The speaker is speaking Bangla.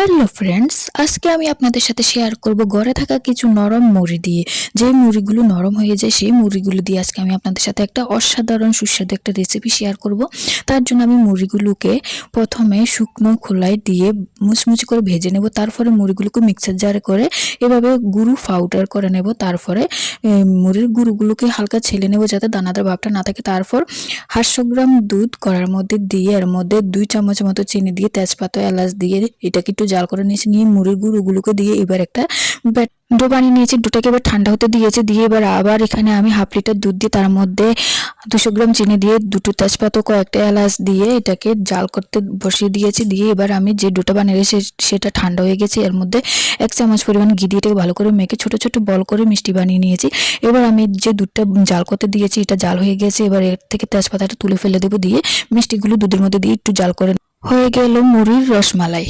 হ্যালো ফ্রেন্ডস, আজকে আমি আপনাদের সাথে শেয়ার করব ঘরে থাকা কিছু নরম মুড়ি দিয়ে। যে মুড়িগুলো নরম হয়ে যায় সেই মুড়িগুলো দিয়ে আজকে আমি আপনাদের সাথে একটা অসাধারণ সুস্বাদু একটা রেসিপি শেয়ার করব। তার জন্য আমি মুড়িগুলোকে প্রথমে শুকনো খোলায় দিয়ে মুচমুচি করে ভেজে নেব। তারপরে মুড়িগুলোকে মিক্সার জারে করে এভাবে গুঁড়ো পাউডার করে নেব। তারপরে মুড়ির গুঁড়োগুলোকে হালকা ছেলে নেব যাতে দানাদার ভাবটা না থাকে। তারপর 800 গ্রাম দুধ কড়ার মধ্যে দিয়ে এর মধ্যে 2 চামচ মতো চিনি দিয়ে তেজপাতা এলাচ দিয়ে এটাকে একটু জাল করে নিয়েছি। নিয়ে মুড়ির গুঁড়োগুলোকে দিয়ে এবার একটা ডো বানিয়ে নিয়েছি। ডোটাকে এবার ঠান্ডা হতে দিয়েছি। দিয়ে এবার আবার এখানে আমি হাফ লিটার দুধ দিয়ে তার মধ্যে 200 গ্রাম চিনি দিয়ে দুটো তেজপাতা কয়েকটা এলাচ দিয়ে এটাকে জাল করতে বসিয়ে দিয়েছি। দিয়ে এবার আমি যে ডোটা বানিয়েছি সেটা ঠান্ডা হয়ে গেছে। এর মধ্যে 1 চামচ পরিমাণ ঘি দিয়ে এটাকে ভালো করে মেখে ছোট ছোট বল করে মিষ্টি বানিয়ে নিয়েছি। এবার আমি যে দুধটা জাল করতে দিয়েছি এটা জাল হয়ে গেছে। এবার এর থেকে তেজপাতাটা তুলে ফেলে দেবো। দিয়ে মিষ্টিগুলো দুধের মধ্যে দিয়ে একটু জাল করে হয়ে গেল মুড়ির রসমালাই।